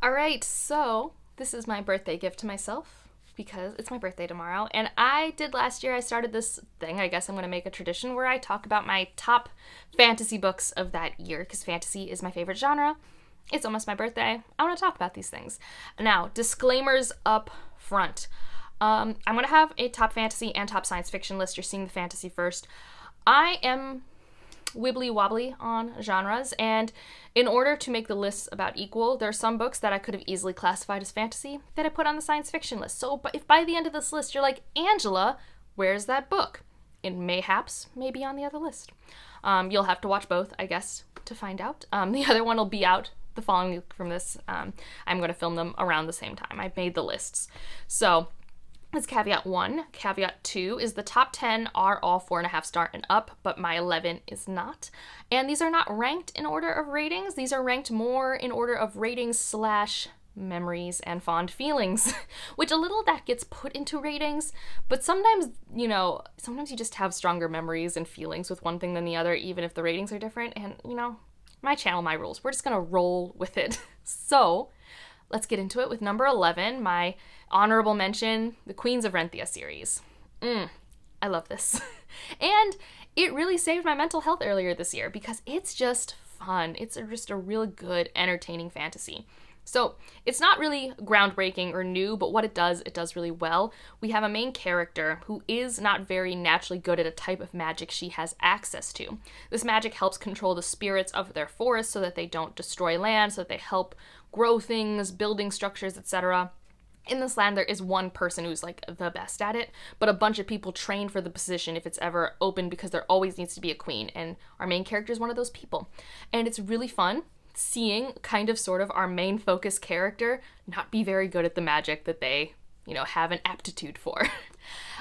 All right, so this is my birthday gift to myself because it's my birthday tomorrow. And I did last year, I started this thing. I guess I'm going to make a tradition where I talk about my top fantasy books of that year because fantasy is my favorite genre. It's almost my birthday. I want to talk about these things. Now, disclaimers up front. I'm going to have a top fantasy and top science fiction list. You're seeing the fantasy first. I am wibbly wobbly on genres, and in order to make the lists about equal, there are some books that I could have easily classified as fantasy that I put on the science fiction list. So if by the end of this list you're like, Angela, where's that book? It mayhaps may be on the other list. You'll have to watch both, I guess, to find out. The other one will be out the following week from this. I'm going to film them around the same time. I've made the lists. So that's caveat 1. Caveat 2 is the top 10 are all 4.5 star and up, but my 11 is not. And these are not ranked in order of ratings. These are ranked more in order of ratings / memories and fond feelings, which a little of that gets put into ratings, but sometimes you just have stronger memories and feelings with one thing than the other, even if the ratings are different. And, my channel, my rules. We're just going to roll with it. So let's get into it with number 11, my honorable mention, the Queens of Renthia series. I love this. And it really saved my mental health earlier this year because it's just fun. It's just a really good, entertaining fantasy. So it's not really groundbreaking or new, but what it does really well. We have a main character who is not very naturally good at a type of magic she has access to. This magic helps control the spirits of their forest so that they don't destroy land, so that they help grow things, building structures, etc. In this land, there is one person who's like the best at it, but a bunch of people train for the position if it's ever open because there always needs to be a queen, and our main character is one of those people. And it's really fun seeing sort of our main focus character not be very good at the magic that they, have an aptitude for.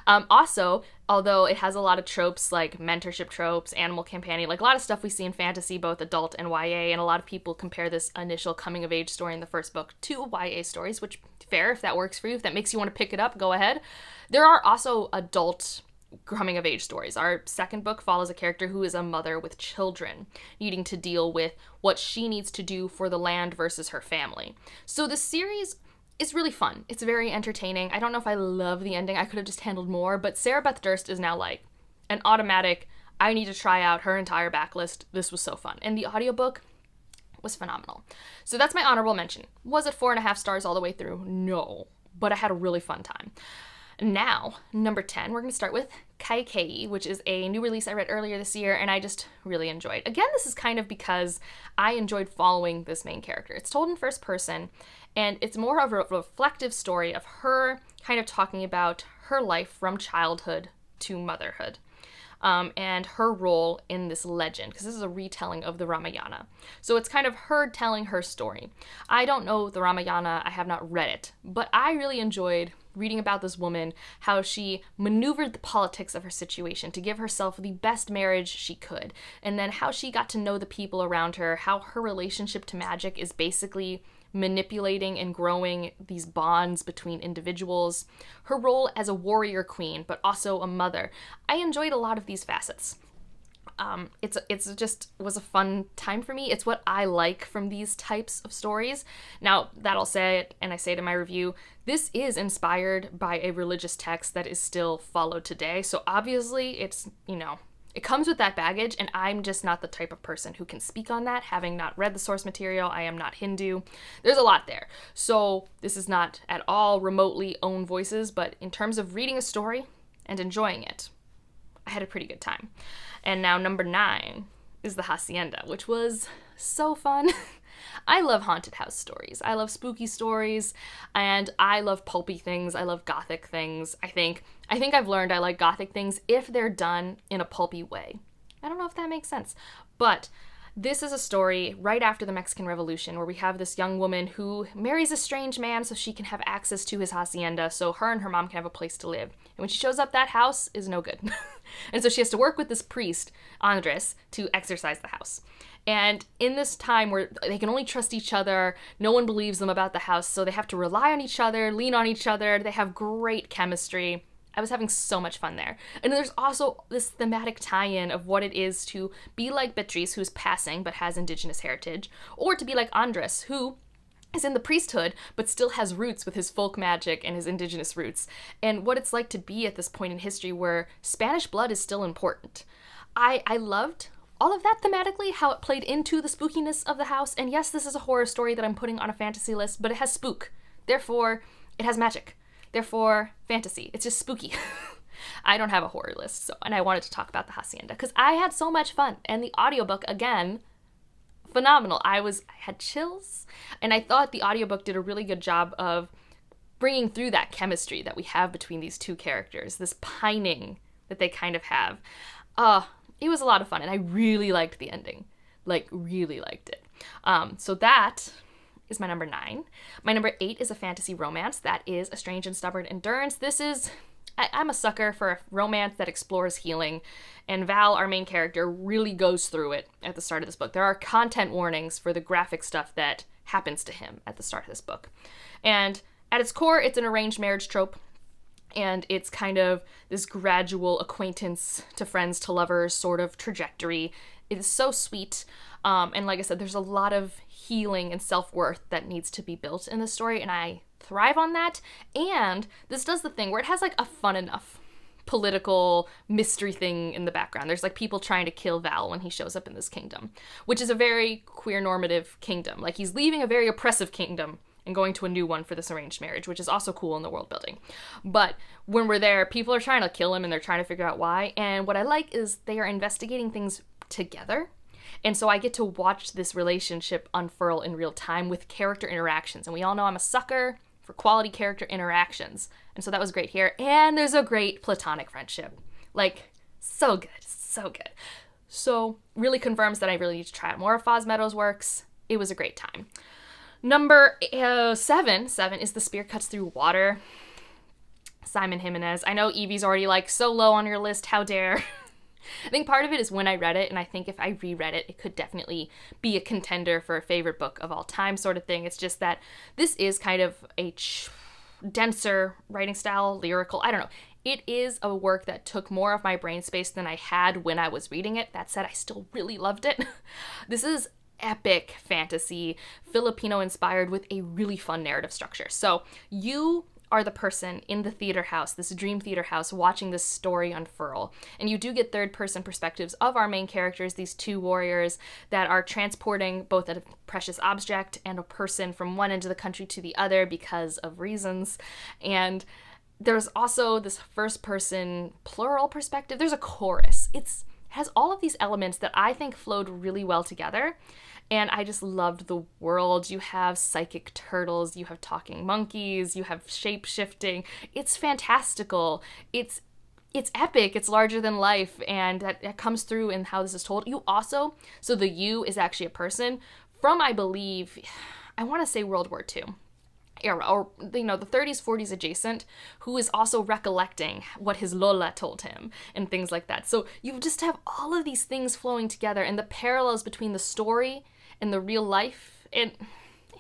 Also, although it has a lot of tropes like mentorship tropes, animal companion, like a lot of stuff we see in fantasy, both adult and YA, and a lot of people compare this initial coming of age story in the first book to YA stories, which fair, if that works for you, if that makes you want to pick it up, go ahead. There are also adult coming of age stories. Our second book follows a character who is a mother with children, needing to deal with what she needs to do for the land versus her family. So this series is really fun. It's very entertaining. I don't know if I love the ending. I could have just handled more, but Sarah Beth Durst is now like an automatic, I need to try out her entire backlist. This was so fun. And the audiobook was phenomenal. So that's my honorable mention. Was it 4.5 stars all the way through? No, but I had a really fun time. Now, number 10, we're going to start with Kaikei, which is a new release I read earlier this year, and I just really enjoyed. Again, this is kind of because I enjoyed following this main character. It's told in first person, and it's more of a reflective story of her kind of talking about her life from childhood to motherhood. And her role in this legend, because this is a retelling of the Ramayana. So it's kind of her telling her story. I don't know the Ramayana, I have not read it, but I really enjoyed reading about this woman, how she maneuvered the politics of her situation to give herself the best marriage she could, and then how she got to know the people around her, how her relationship to magic is basically manipulating and growing these bonds between individuals, her role as a warrior queen, but also a mother. I enjoyed a lot of these facets. It's just was a fun time for me. It's what I like from these types of stories. Now, that I'll say it, and I say it in my review, this is inspired by a religious text that is still followed today. So obviously it's, it comes with that baggage, and I'm just not the type of person who can speak on that, having not read the source material. I am not Hindu. There's a lot there. So this is not at all remotely own voices, but in terms of reading a story and enjoying it, I had a pretty good time. And now number 9 is the Hacienda, which was so fun. I love haunted house stories. I love spooky stories, and I love pulpy things. I love gothic things. I think I've learned I like gothic things if they're done in a pulpy way. I don't know if that makes sense, but this is a story right after the Mexican Revolution where we have this young woman who marries a strange man so she can have access to his hacienda so her and her mom can have a place to live. And when she shows up, that house is no good. And so she has to work with this priest, Andres, to exorcise the house. And in this time where they can only trust each other, no one believes them about the house, so they have to rely on each other, lean on each other, they have great chemistry. I was having so much fun there. And there's also this thematic tie-in of what it is to be like Beatrice, who's passing but has indigenous heritage, or to be like Andres, who is in the priesthood, but still has roots with his folk magic and his indigenous roots, and what it's like to be at this point in history where Spanish blood is still important. I loved all of that thematically, how it played into the spookiness of the house, and yes, this is a horror story that I'm putting on a fantasy list, but it has spook. Therefore, it has magic. Therefore, fantasy. It's just spooky. I don't have a horror list, and I wanted to talk about the Hacienda, because I had so much fun, and the audiobook, again, phenomenal. I had chills, and I thought the audiobook did a really good job of bringing through that chemistry that we have between these two characters, this pining that they kind of have. It was a lot of fun, and I really liked the ending. Like, really liked it. So that is my number 9. My number 8 is a fantasy romance. That is A Strange and Stubborn Endurance. This is... I'm a sucker for a romance that explores healing, and Val, our main character, really goes through it at the start of this book. There are content warnings for the graphic stuff that happens to him at the start of this book. And at its core, it's an arranged marriage trope, and it's kind of this gradual acquaintance to friends to lovers sort of trajectory. It is so sweet, and like I said, there's a lot of healing and self-worth that needs to be built in this story, and I thrive on that. And this does the thing where it has like a fun enough political mystery thing in the background. There's like people trying to kill Val when he shows up in this kingdom, which is a very queer normative kingdom. Like, he's leaving a very oppressive kingdom and going to a new one for this arranged marriage, which is also cool in the world building. But when we're there, people are trying to kill him, and they're trying to figure out why. And what I like is they are investigating things together. And so I get to watch this relationship unfurl in real time with character interactions. And we all know I'm a sucker for quality character interactions. And so that was great here. And there's a great platonic friendship. Like, so good, so good. So really confirms that I really need to try out more of Foz Meadows' works. It was a great time. Number 7 is The Spear Cuts Through Water. Simon Jimenez. I know Evie's already like, so low on your list, how dare. I think part of it is when I read it, and I think if I reread it, it could definitely be a contender for a favorite book of all time sort of thing. It's just that this is kind of a denser writing style, lyrical, I don't know. It is a work that took more of my brain space than I had when I was reading it. That said, I still really loved it. This is epic fantasy, Filipino inspired, with a really fun narrative structure. So you are the person in the theater house, this dream theater house, watching this story unfurl. And you do get third-person perspectives of our main characters, these two warriors that are transporting both a precious object and a person from one end of the country to the other because of reasons. And there's also this first-person plural perspective. There's a chorus. It has all of these elements that I think flowed really well together. And I just loved the world. You have psychic turtles, you have talking monkeys, you have shape-shifting. It's fantastical. It's epic. It's larger than life, and that comes through in how this is told. You also, so the you is actually a person from, I believe, I want to say World War II era, or, you know, the 30s, 40s adjacent, who is also recollecting what his Lola told him and things like that. So you just have all of these things flowing together, and the parallels between the story and the real life, it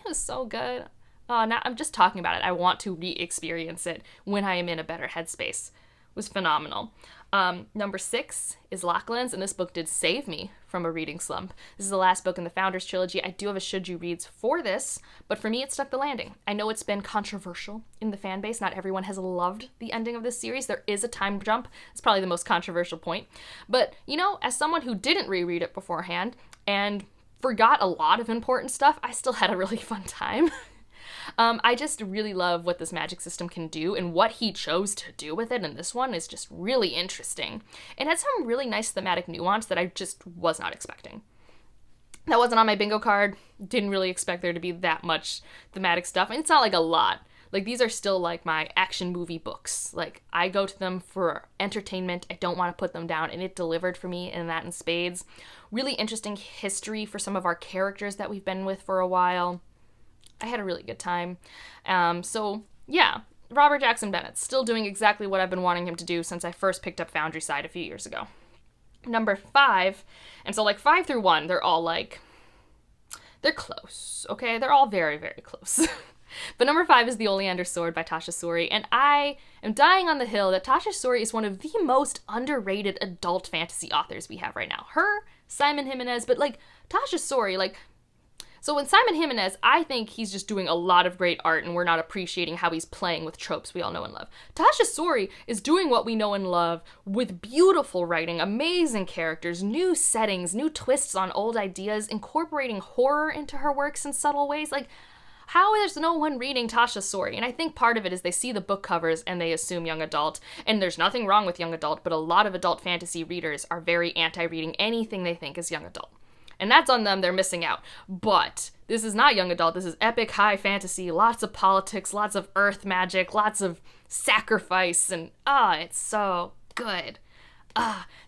was so good. Now I'm just talking about it. I want to re-experience it when I am in a better headspace. It was phenomenal. Number 6 is Locklands, and this book did save me from a reading slump. This is the last book in the Founders Trilogy. I do have a should you reads for this, but for me it stuck the landing. I know it's been controversial in the fan base. Not everyone has loved the ending of this series. There is a time jump. It's probably the most controversial point. But, you know, as someone who didn't reread it beforehand and forgot a lot of important stuff, I still had a really fun time. I just really love what this magic system can do, and what he chose to do with it in this one is just really interesting. It had some really nice thematic nuance that I just was not expecting. That wasn't on my bingo card. Didn't really expect there to be that much thematic stuff. And it's not like a lot. Like, these are still like my action movie books. Like, I go to them for entertainment. I don't want to put them down, and it delivered for me in that in spades. Really interesting history for some of our characters that we've been with for a while. I had a really good time. So yeah, Robert Jackson Bennett, still doing exactly what I've been wanting him to do since I first picked up Foundry Side a few years ago. Number 5, and so like 5 through 1, they're all like, they're close, okay? They're all very, very close. But number 5 is The Oleander Sword by Tasha Suri, and I am dying on the hill that Tasha Suri is one of the most underrated adult fantasy authors we have right now. Her, Simon Jimenez, but like Tasha Suri, like, So when Simon Jimenez, I think he's just doing a lot of great art and we're not appreciating how he's playing with tropes we all know and love. Tasha Sori is doing what we know and love with beautiful writing, amazing characters, new settings, new twists on old ideas, incorporating horror into her works in subtle ways. Like, how is no one reading Tasha Sori? And I think part of it is they see the book covers and they assume young adult, and there's nothing wrong with young adult, but a lot of adult fantasy readers are very anti-reading anything they think is young adult. And that's on them, they're missing out. But this is not young adult, this is epic high fantasy, lots of politics, lots of earth magic, lots of sacrifice, and it's so good.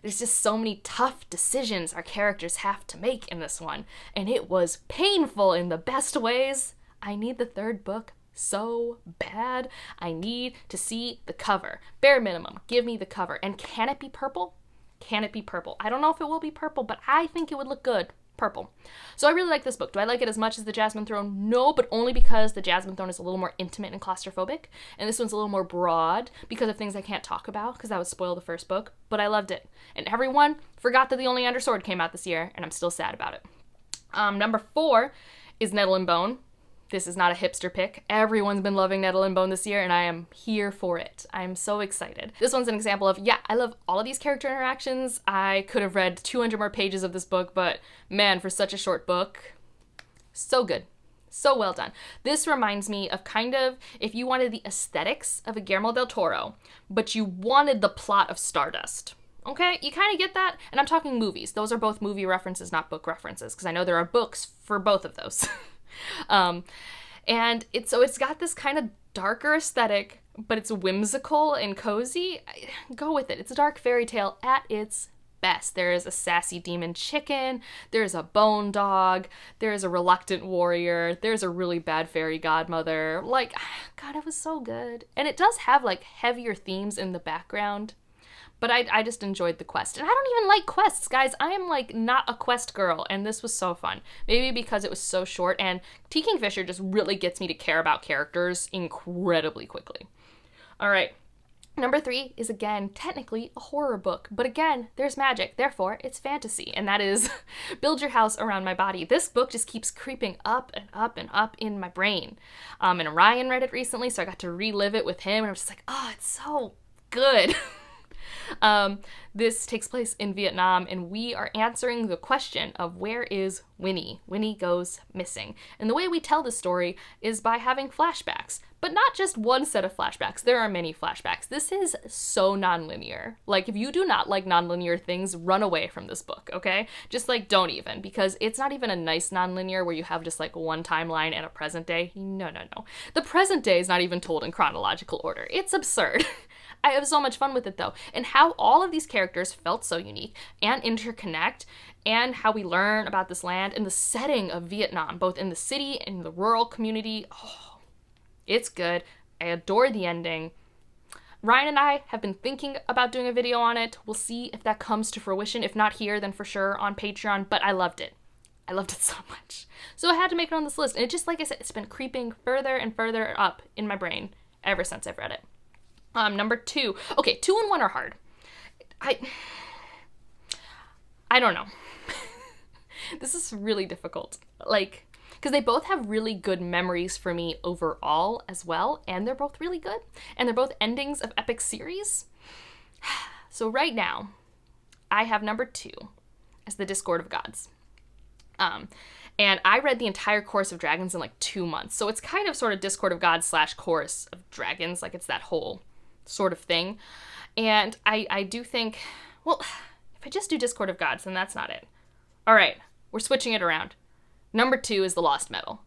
There's just so many tough decisions our characters have to make in this one, and it was painful in the best ways. I need the third book so bad. I need to see the cover. Bare minimum, give me the cover. And can it be purple? Can it be purple? I don't know if it will be purple, but I think it would look good purple. So I really like this book. Do I like it as much as The Jasmine Throne? No, but only because The Jasmine Throne is a little more intimate and claustrophobic, and this one's a little more broad because of things I can't talk about, because that would spoil the first book, but I loved it. And everyone forgot that the Oleander Sword came out this year, and I'm still sad about it. Number 4 is Netherland Bone. This is not a hipster pick. Everyone's been loving Netherland Bone this year, and I am here for it. I'm so excited. This one's an example of, I love all of these character interactions. I could have read 200 more pages of this book, but man, for such a short book, so good. So well done. This reminds me of kind of if you wanted the aesthetics of a Guillermo del Toro, but you wanted the plot of Stardust. Okay, you kind of get that? And I'm talking movies. Those are both movie references, not book references, because I know there are books for both of those. And it's got this kind of darker aesthetic, but it's whimsical and cozy. Go with it. It's a dark fairy tale at its best. There is a sassy demon chicken, there's a bone dog, there's a reluctant warrior, there's a really bad fairy godmother. Like, God, it was so good. And it does have like heavier themes in the background. But I just enjoyed the quest. And I don't even like quests, guys. I am, like, not a quest girl, and this was so fun. Maybe because it was so short, and T. Kingfisher just really gets me to care about characters incredibly quickly. All right. Number 3 is, again, technically a horror book. But again, there's magic. Therefore, it's fantasy. And that is Build Your House Around My Body. This book just keeps creeping up and up and up in my brain. And Ryan read it recently, so I got to relive it with him, and I was just like, it's so good. This takes place in Vietnam, and we are answering the question of where is Winnie? Winnie goes missing. And the way we tell the story is by having flashbacks, but not just one set of flashbacks. There are many flashbacks. This is so nonlinear. Like, if you do not like nonlinear things, run away from this book, okay? Just like, don't even, because it's not even a nice nonlinear where you have just like one timeline and a present day. No. The present day is not even told in chronological order. It's absurd. I have so much fun with it, though, and how all of these characters felt so unique and interconnect, and how we learn about this land and the setting of Vietnam, both in the city and the rural community. It's good. I adore the ending. Ryan and I have been thinking about doing a video on it. We'll see if that comes to fruition. If not here, then for sure on Patreon, but I loved it. I loved it so much. So I had to make it on this list, and it just, like I said, it's been creeping further and further up in my brain ever since I've read it. Number 2. Okay, 2 and 1 are hard. I don't know. This is really difficult. Like, because they both have really good memories for me overall as well, and they're both really good, and they're both endings of epic series. So right now, I have number 2 as The Discord of Gods. And I read the entire Chorus of Dragons in like 2 months, so it's kind of sort of Discord of Gods / Chorus of Dragons, like it's that whole sort of thing. And I do think, well, if I just do Discord of Gods, then that's not it. All right, we're switching it around. Number 2 is The Lost Metal,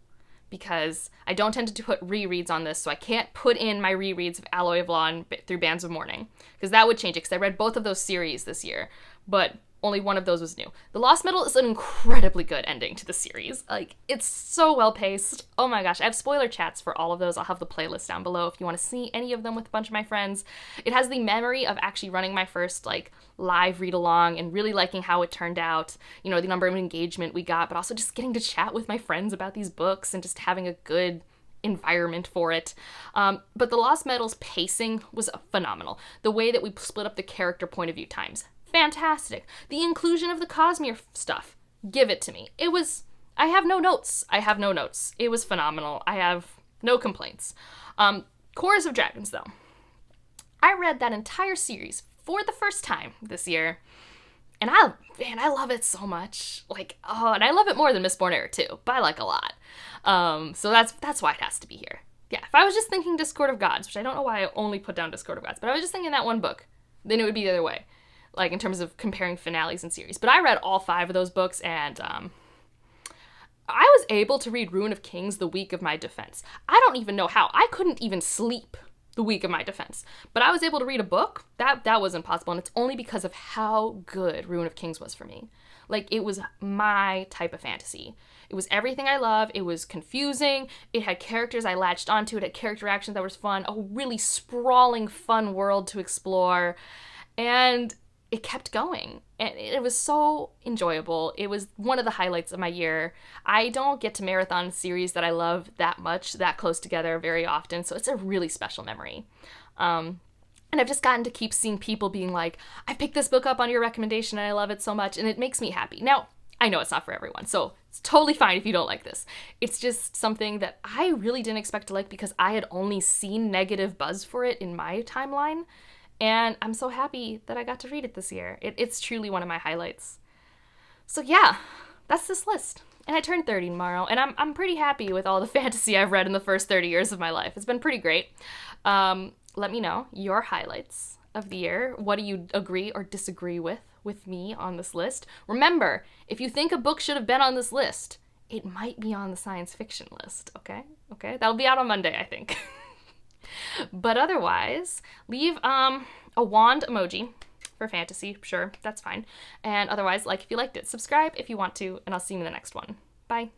because I don't tend to put rereads on this, so I can't put in my rereads of Alloy of Law and Through Bands of Mourning, because that would change it, because I read both of those series this year, but only one of those was new. The Lost Metal is an incredibly good ending to the series. Like, it's so well paced. Oh my gosh, I have spoiler chats for all of those. I'll have the playlist down below if you want to see any of them with a bunch of my friends. It has the memory of actually running my first, like, live read-along and really liking how it turned out, you know, the number of engagement we got, but also just getting to chat with my friends about these books and just having a good environment for it. But The Lost Metal's pacing was phenomenal. The way that we split up the character point of view times, fantastic. The inclusion of the Cosmere stuff, give it to me. It was I have no notes. It was phenomenal. I have no complaints. Chorus of Dragons, though. I read that entire series for the first time this year, and I love it so much. Like, oh, and I love it more than Mistborn Era too, but I like a lot. So that's why it has to be here. Yeah, if I was just thinking Discord of Gods, which I don't know why I only put down Discord of Gods, but I was just thinking that one book, then it would be the other way, like in terms of comparing finales and series. But I read all 5 of those books, and I was able to read Ruin of Kings the week of my defense. I don't even know how. I couldn't even sleep the week of my defense. But I was able to read a book. That was impossible, and it's only because of how good Ruin of Kings was for me. Like, it was my type of fantasy. It was everything I love. It was confusing. It had characters I latched onto. It had character actions that was fun. A really sprawling, fun world to explore. And it kept going. And it was so enjoyable. It was one of the highlights of my year. I don't get to marathon series that I love that much, that close together very often. So it's a really special memory. And I've just gotten to keep seeing people being like, I picked this book up on your recommendation and I love it so much, and it makes me happy. Now, I know it's not for everyone, so it's totally fine if you don't like this. It's just something that I really didn't expect to like because I had only seen negative buzz for it in my timeline, and I'm so happy that I got to read it this year. It's truly one of my highlights. So yeah, that's this list. And I turned 30 tomorrow, and I'm pretty happy with all the fantasy I've read in the first 30 years of my life. It's been pretty great. Let me know your highlights of the year. What do you agree or disagree with me on this list? Remember, if you think a book should have been on this list, it might be on the science fiction list, okay? Okay, that'll be out on Monday, I think. But otherwise, leave a wand emoji for fantasy, sure, that's fine. And otherwise, like if you liked it, subscribe if you want to, and I'll see you in the next one. Bye.